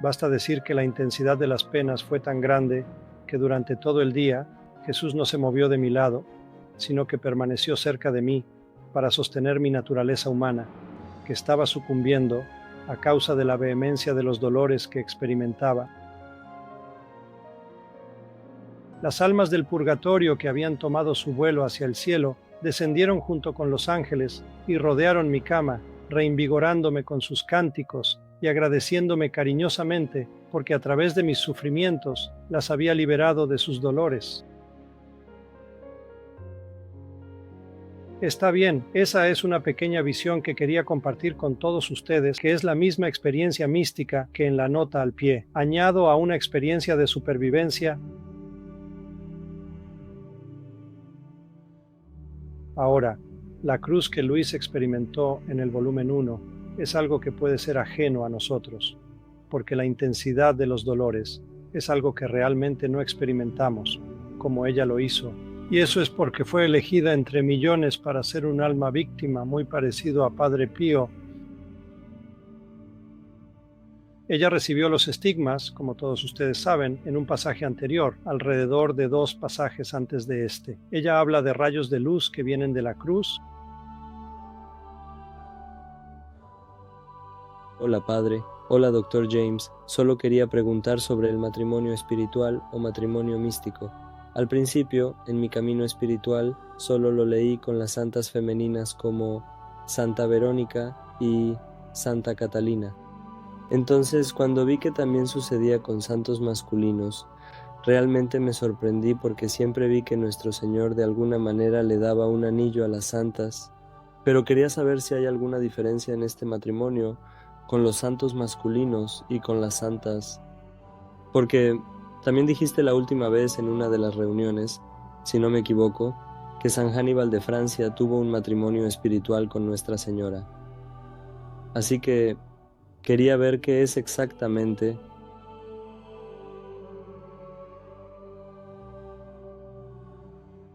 [SPEAKER 2] Basta decir que la intensidad de las penas fue tan grande que durante todo el día Jesús no se movió de mi lado, sino que permaneció cerca de mí para sostener mi naturaleza humana, que estaba sucumbiendo a causa de la vehemencia de los dolores que experimentaba. Las almas del purgatorio que habían tomado su vuelo hacia el cielo descendieron junto con los ángeles y rodearon mi cama, reinvigorándome con sus cánticos y agradeciéndome cariñosamente porque a través de mis sufrimientos las había liberado de sus dolores. Está bien, esa es una pequeña visión que quería compartir con todos ustedes, que es la misma experiencia mística que en la nota al pie. Añado a una experiencia de supervivencia. Ahora, la cruz que Luis experimentó en el volumen 1 es algo que puede ser ajeno a nosotros, porque la intensidad de los dolores es algo que realmente no experimentamos, como ella lo hizo. Y eso es porque fue elegida entre millones para ser un alma víctima muy parecido a Padre Pío. Ella recibió los estigmas, como todos ustedes saben, en un pasaje anterior, alrededor de 2 pasajes antes de este. Ella habla de rayos de luz que vienen de la cruz.
[SPEAKER 6] Hola Padre, hola Dr. James, solo quería preguntar sobre el matrimonio espiritual o matrimonio místico. Al principio, en mi camino espiritual, solo lo leí con las santas femeninas como Santa Verónica y Santa Catalina. Entonces, cuando vi que también sucedía con santos masculinos, realmente me sorprendí porque siempre vi que nuestro Señor de alguna manera le daba un anillo a las santas, pero quería saber si hay alguna diferencia en este matrimonio con los santos masculinos y con las santas, porque también dijiste la última vez en una de las reuniones, si no me equivoco, que San Aníbal de Francia tuvo un matrimonio espiritual con Nuestra Señora. Así que quería ver qué es exactamente.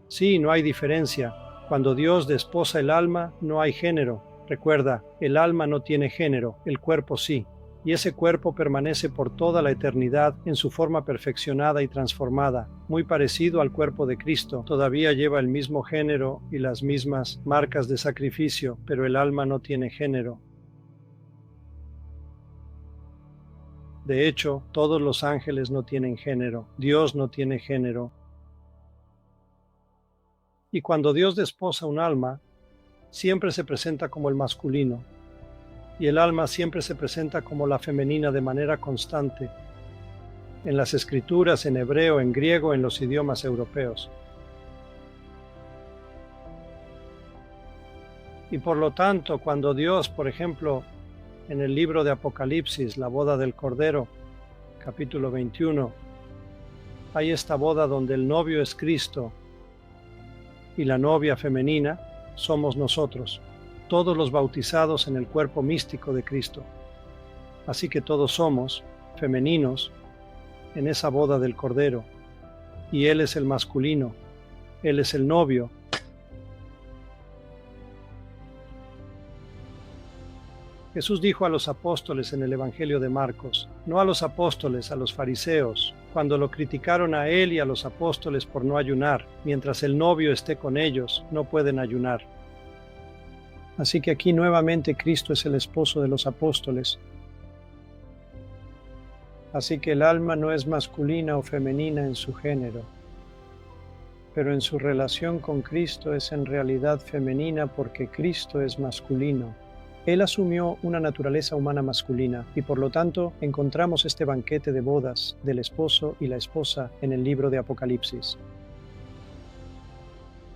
[SPEAKER 2] Sí, no hay diferencia. Cuando Dios desposa el alma, no hay género. Recuerda, el alma no tiene género, el cuerpo sí. Y ese cuerpo permanece por toda la eternidad en su forma perfeccionada y transformada, muy parecido al cuerpo de Cristo. Todavía lleva el mismo género y las mismas marcas de sacrificio, pero el alma no tiene género. De hecho, todos los ángeles no tienen género, Dios no tiene género. Y cuando Dios desposa un alma, siempre se presenta como el masculino, y el alma siempre se presenta como la femenina de manera constante, en las escrituras, en hebreo, en griego, en los idiomas europeos. Y por lo tanto, cuando Dios, por ejemplo, en el libro de Apocalipsis, la boda del Cordero, capítulo 21, hay esta boda donde el novio es Cristo y la novia femenina somos nosotros, todos los bautizados en el cuerpo místico de Cristo. Así que todos somos femeninos en esa boda del Cordero, y Él es el masculino, Él es el novio. Jesús dijo a los apóstoles en el Evangelio de Marcos, no a los apóstoles, a los fariseos, cuando lo criticaron a él y a los apóstoles por no ayunar, mientras el novio esté con ellos, no pueden ayunar. Así que aquí nuevamente Cristo es el esposo de los apóstoles. Así que el alma no es masculina o femenina en su género, pero en su relación con Cristo es en realidad femenina porque Cristo es masculino. Él asumió una naturaleza humana masculina y por lo tanto encontramos este banquete de bodas del esposo y la esposa en el libro de Apocalipsis.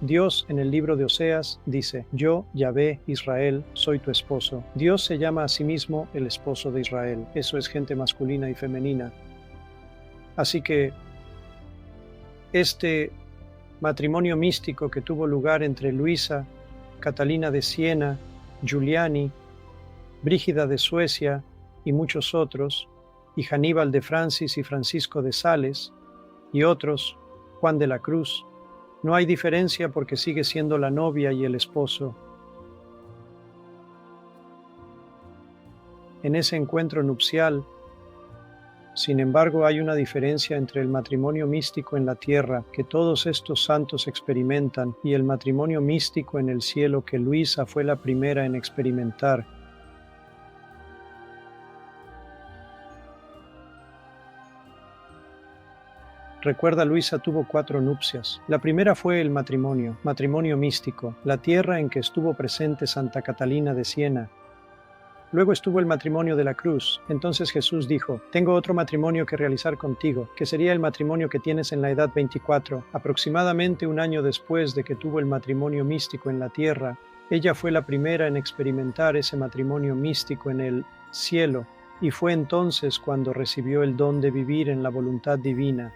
[SPEAKER 2] Dios en el libro de Oseas dice, yo, Yahvé, Israel, soy tu esposo. Dios se llama a sí mismo el esposo de Israel. Eso es gente masculina y femenina. Así que este matrimonio místico que tuvo lugar entre Luisa, Catalina de Siena, Giuliani, Brígida de Suecia y muchos otros, y Aníbal de Francis y Francisco de Sales, y otros, Juan de la Cruz, no hay diferencia porque sigue siendo la novia y el esposo. En ese encuentro nupcial, sin embargo, hay una diferencia entre el matrimonio místico en la tierra que todos estos santos experimentan y el matrimonio místico en el cielo que Luisa fue la primera en experimentar. Recuerda, Luisa tuvo 4 nupcias. La primera fue el matrimonio místico, la tierra en que estuvo presente Santa Catalina de Siena. Luego estuvo el matrimonio de la cruz. Entonces Jesús dijo, tengo otro matrimonio que realizar contigo, que sería el matrimonio que tienes en la edad 24. Aproximadamente un año después de que tuvo el matrimonio místico en la tierra, ella fue la primera en experimentar ese matrimonio místico en el cielo, y fue entonces cuando recibió el don de vivir en la voluntad divina.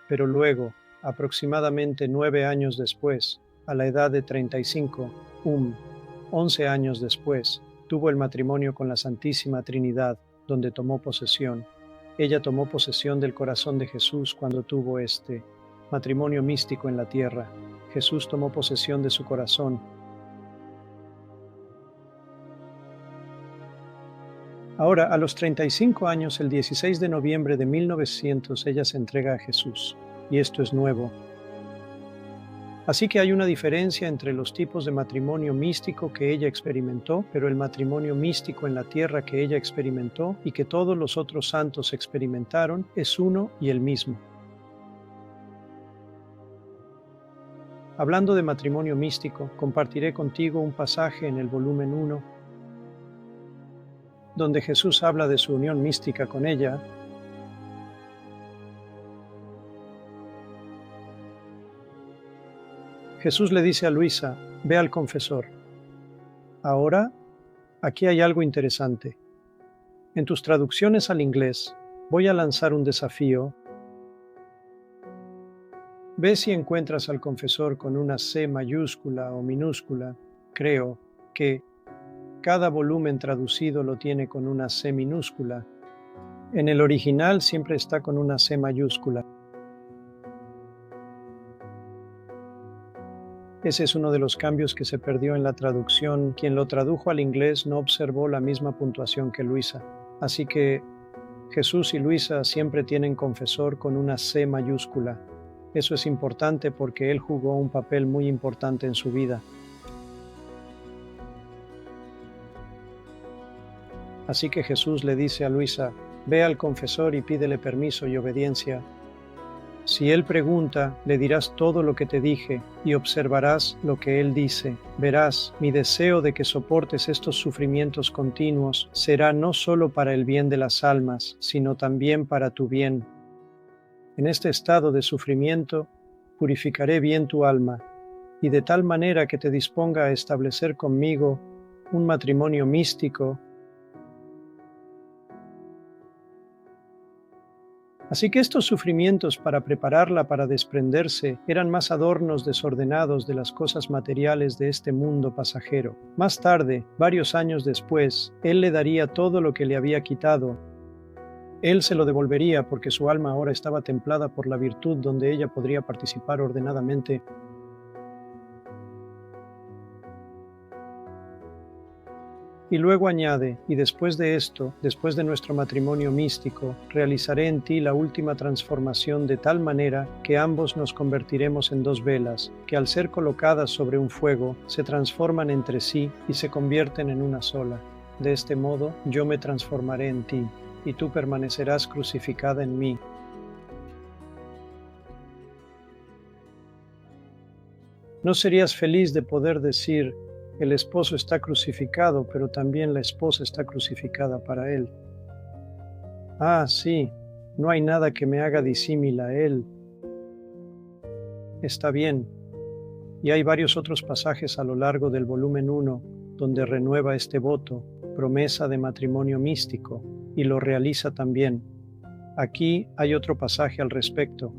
[SPEAKER 2] Pero luego, aproximadamente 9 años después, a la edad de 35, 11 años después, tuvo el matrimonio con la Santísima Trinidad, donde tomó posesión. Ella tomó posesión del corazón de Jesús cuando tuvo este matrimonio místico en la tierra. Jesús tomó posesión de su corazón. Ahora, a los 35 años, el 16 de noviembre de 1900, ella se entrega a Jesús, y esto es nuevo. Así que hay una diferencia entre los tipos de matrimonio místico que ella experimentó, pero el matrimonio místico en la tierra que ella experimentó y que todos los otros santos experimentaron es uno y el mismo. Hablando de matrimonio místico, compartiré contigo un pasaje en el volumen 1, donde Jesús habla de su unión mística con ella. Jesús le dice a Luisa, ve al confesor. Ahora, aquí hay algo interesante. En tus traducciones al inglés, voy a lanzar un desafío. Ve si encuentras al confesor con una C mayúscula o minúscula. Creo que cada volumen traducido lo tiene con una C minúscula. En el original siempre está con una C mayúscula. Ese es uno de los cambios que se perdió en la traducción. Quien lo tradujo al inglés no observó la misma puntuación que Luisa. Así que Jesús y Luisa siempre tienen confesor con una C mayúscula. Eso es importante porque él jugó un papel muy importante en su vida. Así que Jesús le dice a Luisa, ve al confesor y pídele permiso y obediencia. Si él pregunta, le dirás todo lo que te dije, y observarás lo que él dice. Verás, mi deseo de que soportes estos sufrimientos continuos será no solo para el bien de las almas, sino también para tu bien. En este estado de sufrimiento, purificaré bien tu alma, y de tal manera que te disponga a establecer conmigo un matrimonio místico. Así que estos sufrimientos para prepararla para desprenderse eran más adornos desordenados de las cosas materiales de este mundo pasajero. Más tarde, varios años después, él le daría todo lo que le había quitado. Él se lo devolvería porque su alma ahora estaba templada por la virtud donde ella podría participar ordenadamente. Y luego añade, y después de esto, después de nuestro matrimonio místico, realizaré en ti la última transformación de tal manera que ambos nos convertiremos en dos velas, que al ser colocadas sobre un fuego, se transforman entre sí y se convierten en una sola. De este modo, yo me transformaré en ti, y tú permanecerás crucificada en mí. ¿No serías feliz de poder decir, el esposo está crucificado, pero también la esposa está crucificada para él? Ah, sí, no hay nada que me haga disímil a él. Está bien. Y hay varios otros pasajes a lo largo del volumen 1 donde renueva este voto, promesa de matrimonio místico, y lo realiza también. Aquí hay otro pasaje al respecto.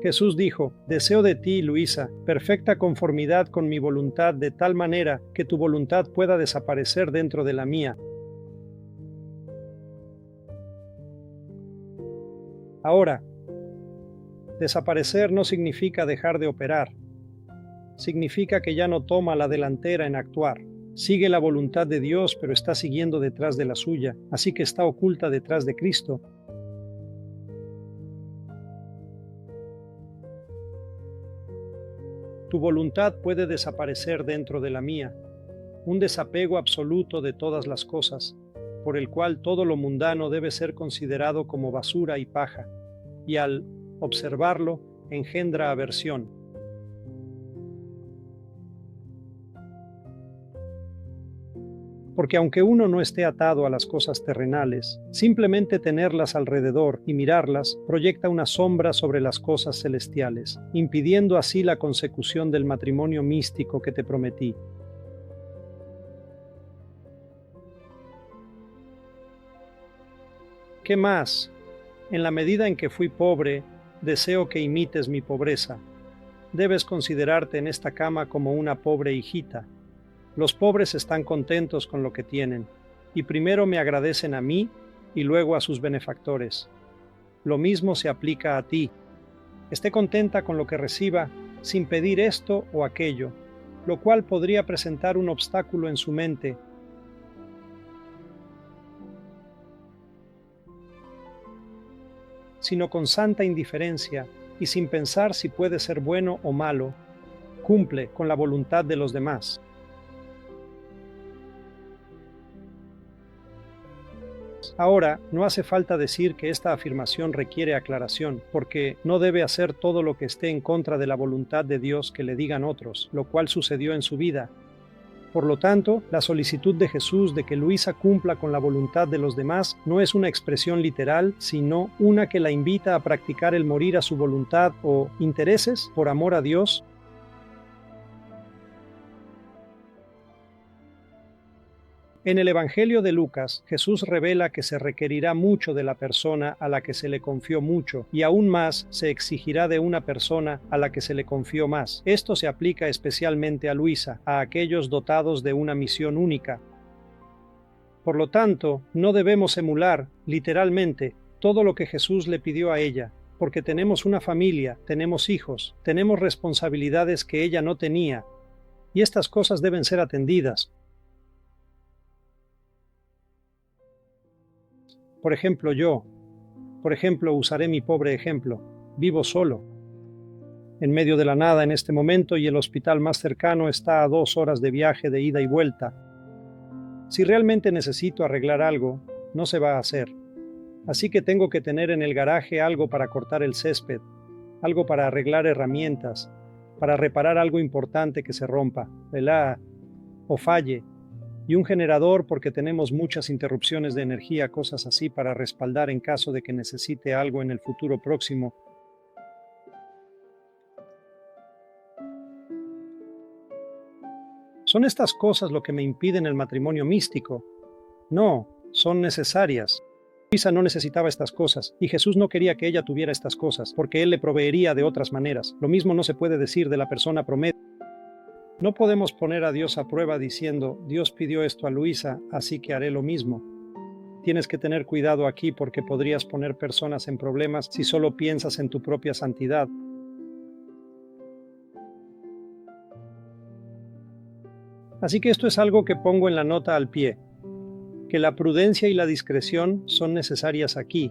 [SPEAKER 2] Jesús dijo, deseo de ti, Luisa, perfecta conformidad con mi voluntad de tal manera que tu voluntad pueda desaparecer dentro de la mía. Ahora, desaparecer no significa dejar de operar. Significa que ya no toma la delantera en actuar. Sigue la voluntad de Dios, pero está siguiendo detrás de la suya, así que está oculta detrás de Cristo. Tu voluntad puede desaparecer dentro de la mía, un desapego absoluto de todas las cosas, por el cual todo lo mundano debe ser considerado como basura y paja, y al observarlo engendra aversión. Porque aunque uno no esté atado a las cosas terrenales, simplemente tenerlas alrededor y mirarlas proyecta una sombra sobre las cosas celestiales, impidiendo así la consecución del matrimonio místico que te prometí. ¿Qué más? En la medida en que fui pobre, deseo que imites mi pobreza. Debes considerarte en esta cama como una pobre hijita. Los pobres están contentos con lo que tienen, y primero me agradecen a mí y luego a sus benefactores. Lo mismo se aplica a ti. Esté contenta con lo que reciba, sin pedir esto o aquello, lo cual podría presentar un obstáculo en su mente. Sino con santa indiferencia y sin pensar si puede ser bueno o malo, cumple con la voluntad de los demás. Ahora, no hace falta decir que esta afirmación requiere aclaración, porque no debe hacer todo lo que esté en contra de la voluntad de Dios que le digan otros, lo cual sucedió en su vida. Por lo tanto, la solicitud de Jesús de que Luisa cumpla con la voluntad de los demás no es una expresión literal, sino una que la invita a practicar el morir a su voluntad o intereses por amor a Dios. En el Evangelio de Lucas, Jesús revela que se requerirá mucho de la persona a la que se le confió mucho, y aún más se exigirá de una persona a la que se le confió más. Esto se aplica especialmente a Luisa, a aquellos dotados de una misión única. Por lo tanto, no debemos emular, literalmente, todo lo que Jesús le pidió a ella, porque tenemos una familia, tenemos hijos, tenemos responsabilidades que ella no tenía, y estas cosas deben ser atendidas. Por ejemplo, usaré mi pobre ejemplo. Vivo solo, en medio de la nada en este momento, y el hospital más cercano está a 2 horas de viaje de ida y vuelta. Si realmente necesito arreglar algo, no se va a hacer. Así que tengo que tener en el garaje algo para cortar el césped, algo para arreglar herramientas, para reparar algo importante que se rompa, ¿verdad? O falle, y un generador porque tenemos muchas interrupciones de energía, cosas así para respaldar en caso de que necesite algo en el futuro próximo. ¿Son estas cosas lo que me impiden el matrimonio místico? No, son necesarias. Luisa no necesitaba estas cosas, y Jesús no quería que ella tuviera estas cosas, porque Él le proveería de otras maneras. Lo mismo no se puede decir de la persona promedio. No podemos poner a Dios a prueba diciendo, Dios pidió esto a Luisa, así que haré lo mismo. Tienes que tener cuidado aquí porque podrías poner personas en problemas si solo piensas en tu propia santidad. Así que esto es algo que pongo en la nota al pie, que la prudencia y la discreción son necesarias aquí.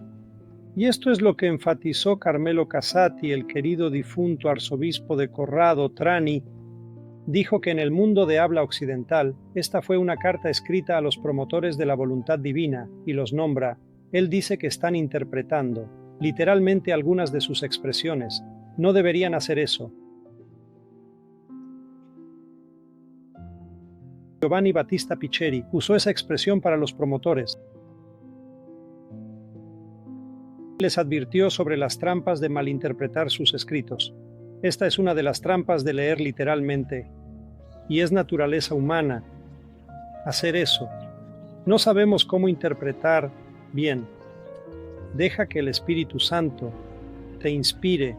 [SPEAKER 2] Y esto es lo que enfatizó Carmelo Casati, el querido difunto arzobispo de Corrado, Trani. Dijo que en el mundo de habla occidental, esta fue una carta escrita a los promotores de la voluntad divina, y los nombra. Él dice que están interpretando, literalmente algunas de sus expresiones. No deberían hacer eso. Giovanni Battista Picheri usó esa expresión para los promotores. Les advirtió sobre las trampas de malinterpretar sus escritos. Esta es una de las trampas de leer literalmente, y es naturaleza humana hacer eso. No sabemos cómo interpretar bien. Deja que el Espíritu Santo te inspire.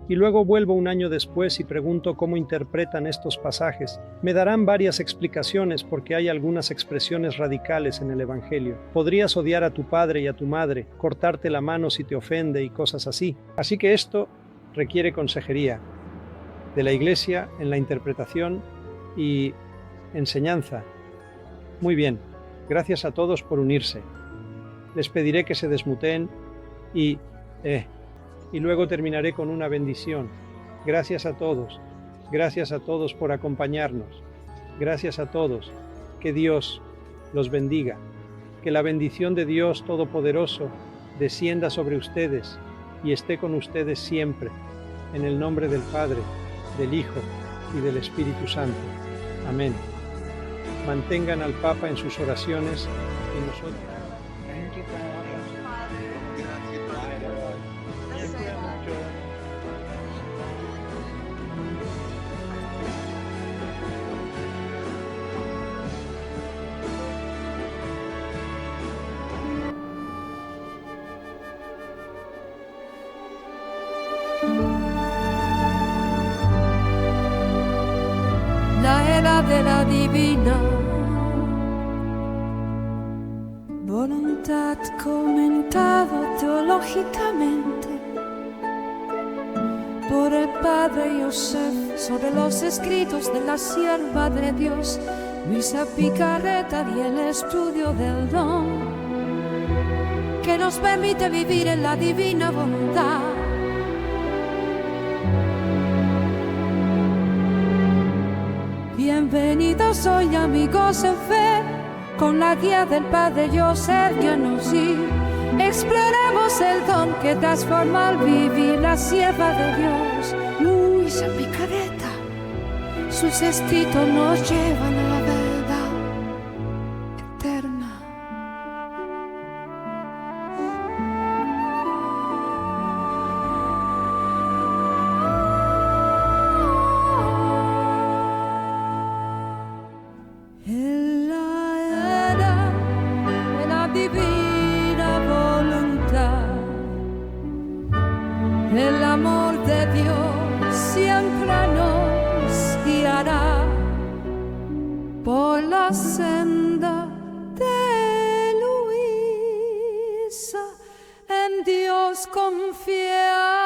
[SPEAKER 2] Y luego vuelvo un año después y pregunto cómo interpretan estos pasajes. Me darán varias explicaciones porque hay algunas expresiones radicales en el Evangelio. Podrías odiar a tu padre y a tu madre, cortarte la mano si te ofende y cosas así. Así que esto requiere consejería de la Iglesia en la interpretación y enseñanza. Muy bien, gracias a todos por unirse. Les pediré que se desmuteen y luego terminaré con una bendición. Gracias a todos por acompañarnos. Gracias a todos. Que Dios los bendiga. Que la bendición de Dios Todopoderoso descienda sobre ustedes y esté con ustedes siempre. En el nombre del Padre, del Hijo y del Espíritu Santo. Amén. Mantengan al Papa en sus oraciones y nosotros.
[SPEAKER 1] La era de la divina voluntad comentado teológicamente por el padre Yosef sobre los escritos de la sierva de Dios Luisa Picarreta y el estudio del don que nos permite vivir en la divina voluntad. Bienvenidos hoy amigos en fe, con la guía del Padre Joseph Giannuzzi. Exploremos el don que transforma al vivir la sierva de Dios, Luisa Picarreta. Sus escritos nos llevan a la verdad eterna. El amor de Dios siempre nos guiará por la senda de Luisa. En Dios confiar.